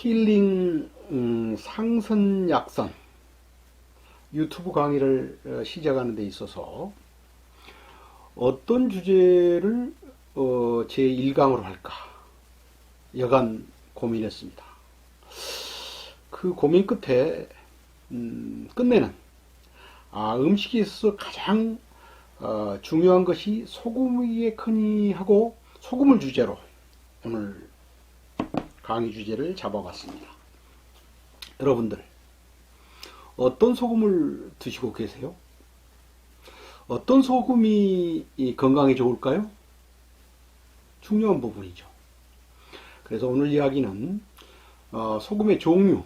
힐링 상선약선 유튜브 강의를 시작하는 데 있어서 어떤 주제를 제 1강으로 할까 여간 고민했습니다. 그 고민 끝에 끝내는 음식에 있어서 가장 중요한 것이 소금이겠거니 하고 소금을 주제로 오늘 강의 주제를 잡아봤습니다. 여러분들 어떤 소금을 드시고 계세요? 어떤 소금이 건강에 좋을까요? 중요한 부분이죠. 그래서 오늘 이야기는 소금의 종류,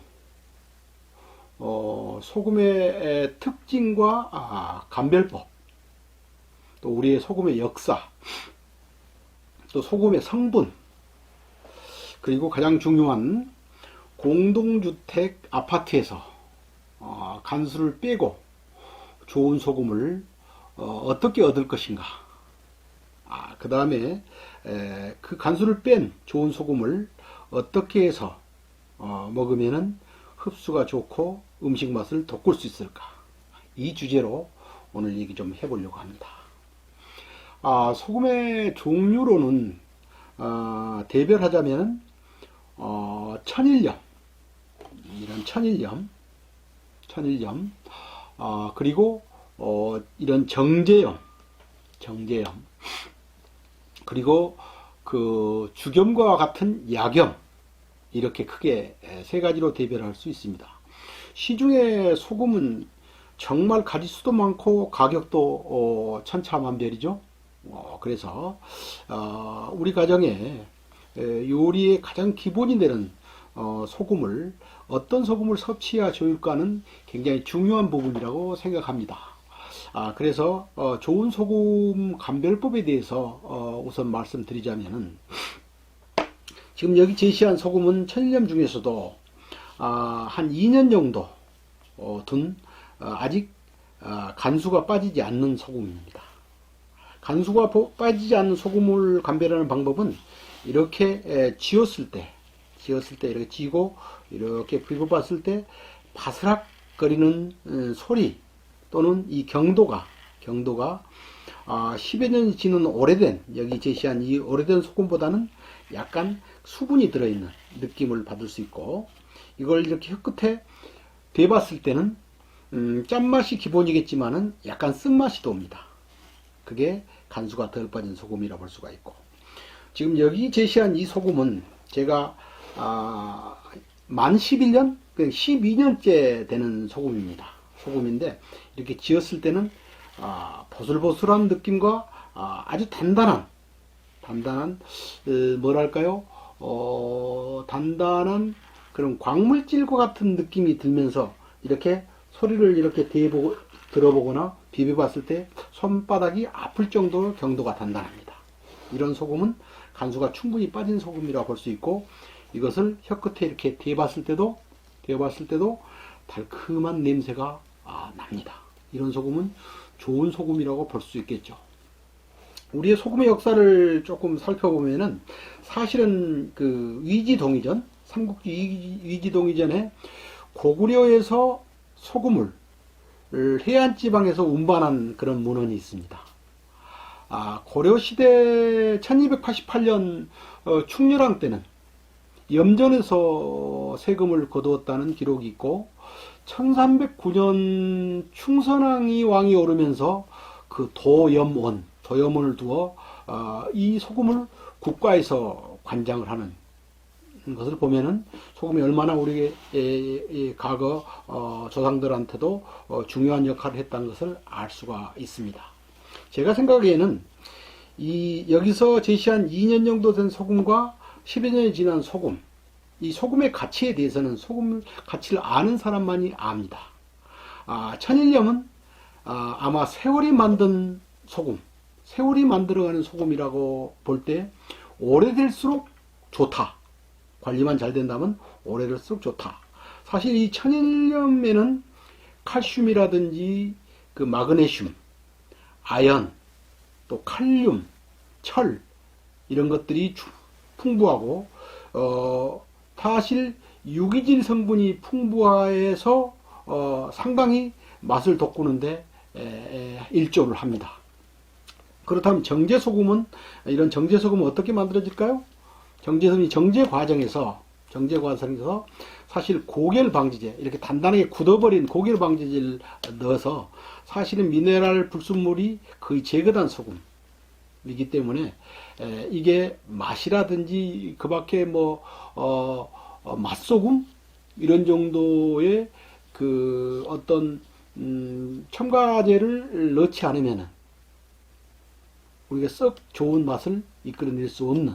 소금의 특징과 감별법, 또 우리의 소금의 역사, 또 소금의 성분, 그리고 가장 중요한 공동주택 아파트에서 간수를 빼고 좋은 소금을 어떻게 얻을 것인가, 그 다음에 그 간수를 뺀 좋은 소금을 어떻게 해서 먹으면은 흡수가 좋고 음식 맛을 돋굴 수 있을까, 이 주제로 오늘 얘기 좀 해보려고 합니다. 소금의 종류로는 대별하자면 천일염, 이런 천일염, 그리고 이런 정제염, 그리고 그 주겸과 같은 약염, 이렇게 크게 세 가지로 대별할 수 있습니다. 시중에 소금은 정말 가짓수도 많고 가격도 천차만별이죠. 그래서 우리 가정에 요리의 가장 기본이 되는 소금을 어떤 소금을 섭취해야 좋을까는 굉장히 중요한 부분이라고 생각합니다. 그래서 좋은 소금 감별법에 대해서 우선 말씀드리자면은, 지금 여기 제시한 소금은 천일염 중에서도 한 2년 정도 둔 아직 간수가 빠지지 않는 소금입니다. 간수가 빠지지 않는 소금을 감별하는 방법은 이렇게 지었을 때 이렇게 지고 이렇게 비벼봤을 때 바스락거리는 소리, 또는 이 경도가 10여 년이 지난 오래된, 여기 제시한 이 오래된 소금보다는 약간 수분이 들어있는 느낌을 받을 수 있고, 이걸 이렇게 혀끝에 대봤을 때는 짠맛이 기본이겠지만은 약간 쓴맛이 돕니다. 그게 간수가 덜 빠진 소금이라 볼 수가 있고, 지금 여기 제시한 이 소금은 제가 만 11년, 12년째 되는 소금인데 이렇게 지었을 때는 보슬보슬한 느낌과 아주 단단한 뭐랄까요, 단단한 그런 광물질과 같은 느낌이 들면서 이렇게 소리를 이렇게 들어보거나 비벼봤을 때 손바닥이 아플 정도로 경도가 단단합니다. 이런 소금은 간수가 충분히 빠진 소금이라고 볼 수 있고, 이것을 혀끝에 이렇게 대봤을 때도 달콤한 냄새가 납니다. 이런 소금은 좋은 소금이라고 볼 수 있겠죠. 우리의 소금의 역사를 조금 살펴보면은, 사실은 그 위지동이전, 삼국지 위지동이전에 고구려에서 소금을 해안지방에서 운반한 그런 문헌이 있습니다. 고려시대 1288년 충렬왕 때는 염전에서 세금을 거두었다는 기록이 있고, 1309년 충선왕이 왕이 오르면서 그 도염원을 두어 이 소금을 국가에서 관장을 하는 것을 보면은 소금이 얼마나 우리의 과거 조상들한테도 중요한 역할을 했다는 것을 알 수가 있습니다. 제가 생각에는 여기서 제시한 2년 정도 된 소금과 10여 년이 지난 소금, 이 소금의 가치에 대해서는 소금 가치를 아는 사람만이 압니다. 천일염은 아마 세월이 만든 소금, 세월이 만들어가는 소금이라고 볼 때 오래될수록 좋다. 관리만 잘 된다면 오래될수록 좋다. 사실 이 천일염에는 칼슘이라든지 그 마그네슘, 아연, 또 칼륨, 철, 이런 것들이 풍부하고 사실 유기질 성분이 풍부해서 상당히 맛을 돋구는데 일조를 합니다. 그렇다면 정제소금은, 이런 정제소금은 어떻게 만들어질까요? 정제소금이 정제 과정에서 사실 고결 방지제, 이렇게 단단하게 굳어버린 고결 방지제를 넣어서 사실은 미네랄 불순물이 거의 제거된 소금이기 때문에 이게 맛이라든지 그 밖에 뭐 맛소금 이런 정도의 그 어떤 첨가제를 넣지 않으면은 우리가 썩 좋은 맛을 이끌어낼 수 없는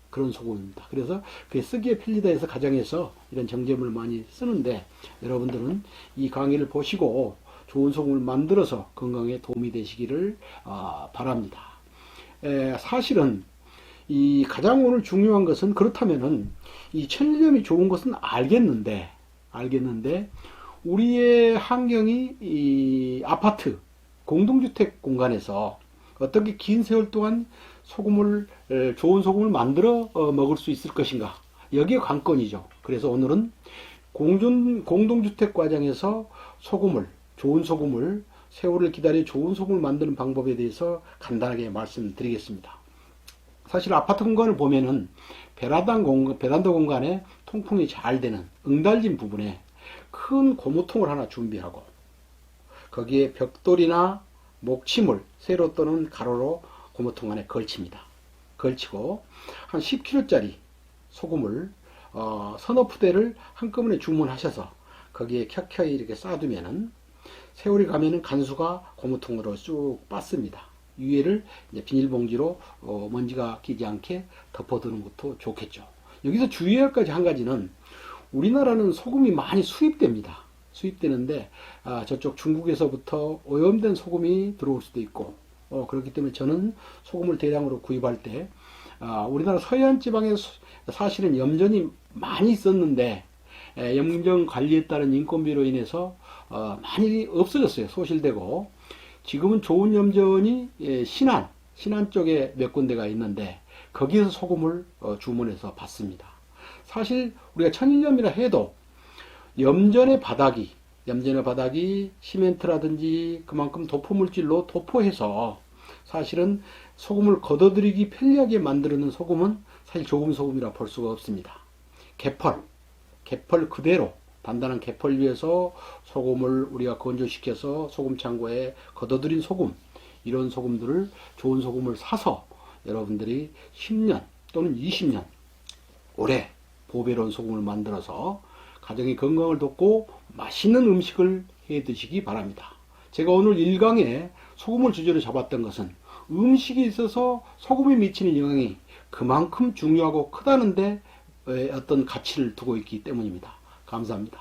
그런 소금입니다. 그래서 그게 쓰기에 편리다 해서 가정에서 이런 정제물을 많이 쓰는데, 여러분들은 이 강의를 보시고 좋은 소금을 만들어서 건강에 도움이 되시기를 바랍니다. 사실은 이 가장 오늘 중요한 것은, 그렇다면은 이 천일염이 좋은 것은 알겠는데 우리의 환경이 이 아파트 공동주택 공간에서 어떻게 긴 세월 동안 좋은 소금을 만들어 먹을 수 있을 것인가, 여기에 관건이죠. 그래서 오늘은 공동주택 과정에서 좋은 소금을, 세월을 기다려 좋은 소금을 만드는 방법에 대해서 간단하게 말씀드리겠습니다. 사실 아파트 공간을 보면은 베란다 공간에 통풍이 잘 되는 응달진 부분에 큰 고무통을 하나 준비하고, 거기에 벽돌이나 목치물, 세로 또는 가로로 고무통 안에 걸치고 한 10kg짜리 소금을 서너 푸대를 한꺼번에 주문하셔서 거기에 켜켜이 이렇게 쌓아두면은 세월이 가면은 간수가 고무통으로 쭉 빠습니다. 위에를 이제 비닐봉지로 먼지가 끼지 않게 덮어두는 것도 좋겠죠. 여기서 주의할 것이 한 가지는, 우리나라는 소금이 많이 수입되는데 저쪽 중국에서부터 오염된 소금이 들어올 수도 있고, 그렇기 때문에 저는 소금을 대량으로 구입할 때 우리나라 서해안 지방에 사실은 염전이 많이 있었는데 염전 관리에 따른 인건비로 인해서 많이 없어졌어요. 소실되고, 지금은 좋은 염전이 신안 쪽에 몇 군데가 있는데 거기에서 소금을 주문해서 받습니다. 사실 우리가 천일염이라 해도 염전의 바닥이 시멘트라든지 그만큼 도포물질로 도포해서 사실은 소금을 걷어들이기 편리하게 만드는 소금은 사실 좋은 소금이라 볼 수가 없습니다. 개펄 그대로 단단한 개펄 위에서 소금을 우리가 건조시켜서 소금 창고에 걷어들인 소금, 이런 소금들을, 좋은 소금을 사서 여러분들이 10년 또는 20년 오래 보배로운 소금을 만들어서 가정의 건강을 돕고 맛있는 음식을 해 드시기 바랍니다. 제가 오늘 1강에 소금을 주제로 잡았던 것은 음식에 있어서 소금이 미치는 영향이 그만큼 중요하고 크다는데 어떤 가치를 두고 있기 때문입니다. 감사합니다.